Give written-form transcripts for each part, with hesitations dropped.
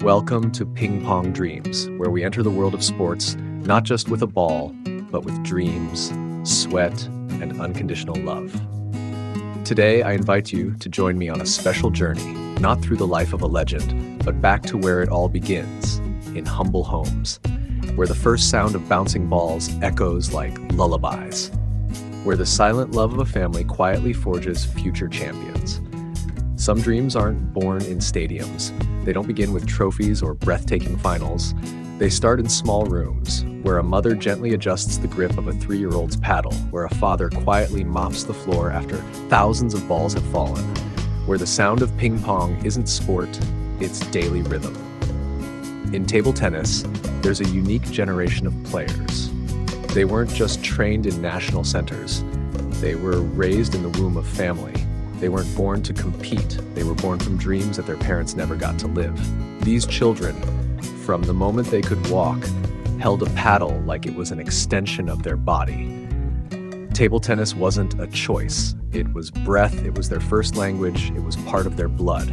Welcome to PingPongDreams, where we enter the world of sports not just with a ball, but with dreams, sweat, and unconditional love. Today, I invite you to join me on a special journey, not through the life of a legend, but back to where it all begins, in humble homes, where the first sound of bouncing balls echoes like lullabies, where the silent love of a family quietly forges future champions. Some dreams aren't born in stadiums. They don't begin with trophies or breathtaking finals. They start in small rooms, where a mother gently adjusts the grip of a 3-year-old's paddle, where a father quietly mops the floor after thousands of balls have fallen, where the sound of ping pong isn't sport, it's daily rhythm. In table tennis, there's a unique generation of players. They weren't just trained in national centers. They were raised in the womb of family. They weren't born to compete. They were born from dreams that their parents never got to live. These children, from the moment they could walk, held a paddle like it was an extension of their body. Table tennis wasn't a choice. It was breath, it was their first language, it was part of their blood.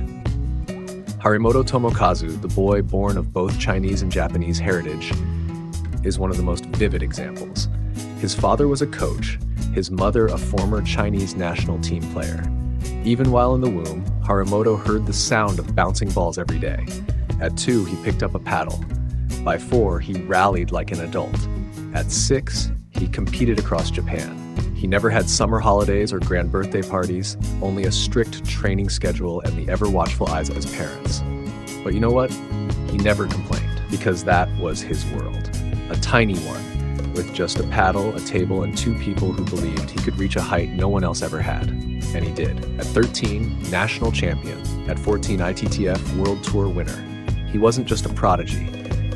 Harimoto Tomokazu, the boy born of both Chinese and Japanese heritage, is one of the most vivid examples. His father was a coach, his mother a former Chinese national team player. Even while in the womb, Harimoto heard the sound of bouncing balls every day. At 2, he picked up a paddle. By 4, he rallied like an adult. At 6, he competed across Japan. He never had summer holidays or grand birthday parties, only a strict training schedule and the ever-watchful eyes of his parents. But you know what? He never complained, because that was his world. A tiny one, with just a paddle, a table, and 2 people who believed he could reach a height no one else ever had. And he did. At 13, national champion. At 14, ITTF World Tour winner. He wasn't just a prodigy.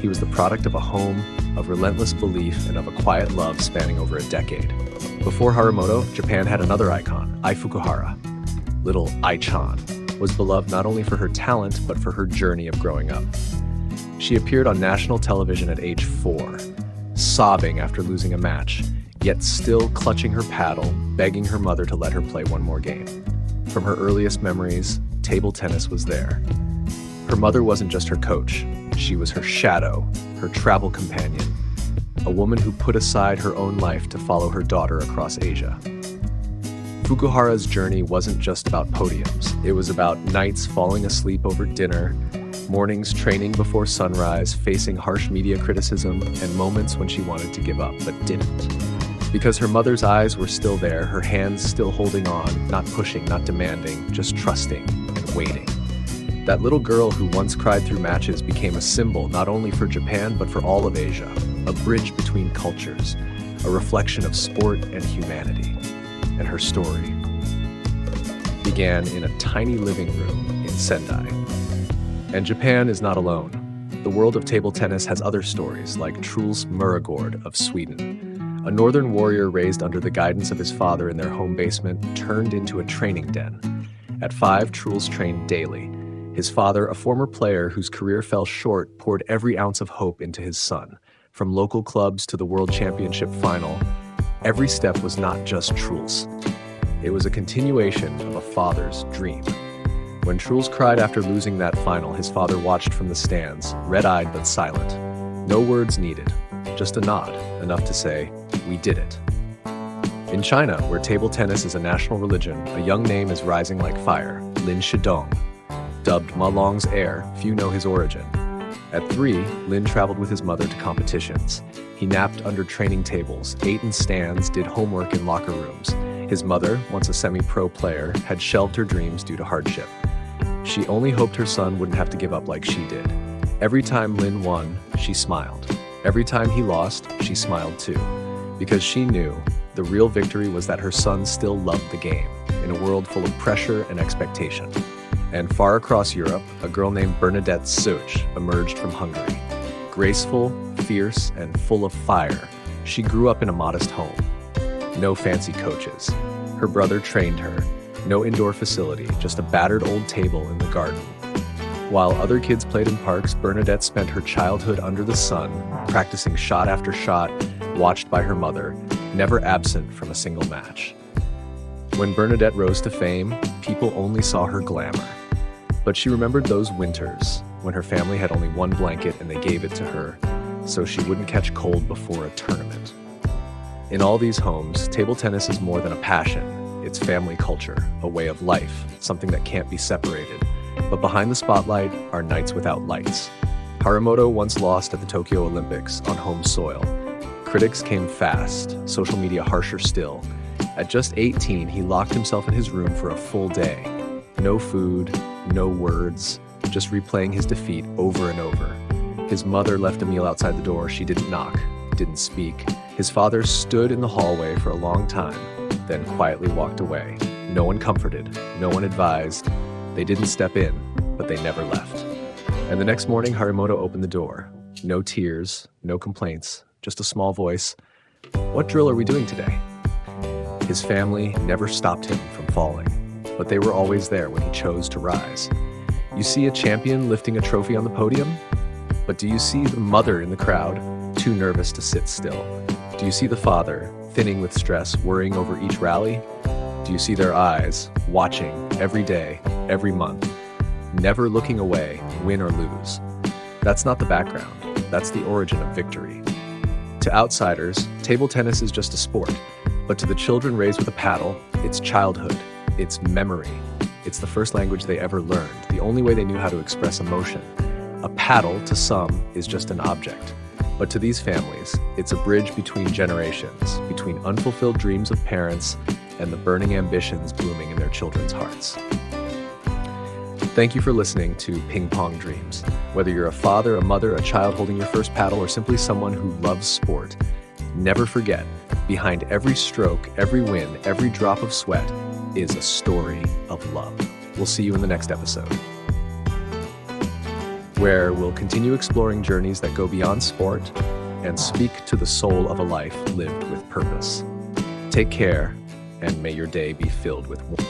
He was the product of a home, of relentless belief, and of a quiet love spanning over a decade. Before Harimoto, Japan had another icon, Ai Fukuhara. Little Ai-chan was beloved not only for her talent, but for her journey of growing up. She appeared on national television at age 4, sobbing after losing a match, yet still clutching her paddle, begging her mother to let her play one more game. From her earliest memories, table tennis was there. Her mother wasn't just her coach, she was her shadow, her travel companion, a woman who put aside her own life to follow her daughter across Asia. Fukuhara's journey wasn't just about podiums. It was about nights falling asleep over dinner, mornings training before sunrise, facing harsh media criticism, and moments when she wanted to give up but didn't. Because her mother's eyes were still there, her hands still holding on, not pushing, not demanding, just trusting and waiting. That little girl who once cried through matches became a symbol not only for Japan but for all of Asia, a bridge between cultures, a reflection of sport and humanity. And her story began in a tiny living room in Sendai. And Japan is not alone. The world of table tennis has other stories, like Truls Möregårdh of Sweden. A northern warrior raised under the guidance of his father in their home basement turned into a training den. At 5, Truls trained daily. His father, a former player whose career fell short, poured every ounce of hope into his son. From local clubs to the World Championship final, every step was not just Truls. It was a continuation of a father's dream. When Truls cried after losing that final, his father watched from the stands, red-eyed but silent. No words needed, just a nod, enough to say, "We did it." In China, where table tennis is a national religion, a young name is rising like fire, Lin Shidong. Dubbed Ma Long's heir, few know his origin. At 3, Lin traveled with his mother to competitions. He napped under training tables, ate in stands, did homework in locker rooms. His mother, once a semi-pro player, had shelved her dreams due to hardship. She only hoped her son wouldn't have to give up like she did. Every time Lin won, she smiled. Every time he lost, she smiled too. Because she knew the real victory was that her son still loved the game, in a world full of pressure and expectation. And far across Europe, a girl named Bernadette Szőcs emerged from Hungary. Graceful, fierce, and full of fire, she grew up in a modest home. No fancy coaches. Her brother trained her. No indoor facility, just a battered old table in the garden. While other kids played in parks, Bernadette spent her childhood under the sun, practicing shot after shot, watched by her mother, never absent from a single match. When Bernadette rose to fame, people only saw her glamour. But she remembered those winters, when her family had only one blanket and they gave it to her so she wouldn't catch cold before a tournament. In all these homes, table tennis is more than a passion. It's family culture, a way of life, something that can't be separated. But behind the spotlight are nights without lights. Harimoto once lost at the Tokyo Olympics on home soil. Critics came fast, social media harsher still. At just 18, he locked himself in his room for a full day. No food, no words, just replaying his defeat over and over. His mother left a meal outside the door. She didn't knock, didn't speak. His father stood in the hallway for a long time, then quietly walked away. No one comforted, no one advised. They didn't step in, but they never left. And the next morning, Harimoto opened the door. No tears, no complaints, just a small voice. "What drill are we doing today?" His family never stopped him from falling, but they were always there when he chose to rise. You see a champion lifting a trophy on the podium, but do you see the mother in the crowd, too nervous to sit still? Do you see the father, thinning with stress, worrying over each rally? Do you see their eyes, watching every day, every month, never looking away, win or lose? That's not the background, that's the origin of victory. To outsiders, table tennis is just a sport, but to the children raised with a paddle, it's childhood, it's memory. It's the first language they ever learned, the only way they knew how to express emotion. A paddle, to some, is just an object. But to these families, it's a bridge between generations, between unfulfilled dreams of parents and the burning ambitions blooming in their children's hearts. Thank you for listening to Ping Pong Dreams. Whether you're a father, a mother, a child holding your first paddle, or simply someone who loves sport, never forget, behind every stroke, every win, every drop of sweat is a story of love. We'll see you in the next episode, where we'll continue exploring journeys that go beyond sport and speak to the soul of a life lived with purpose. Take care, and may your day be filled with warmth.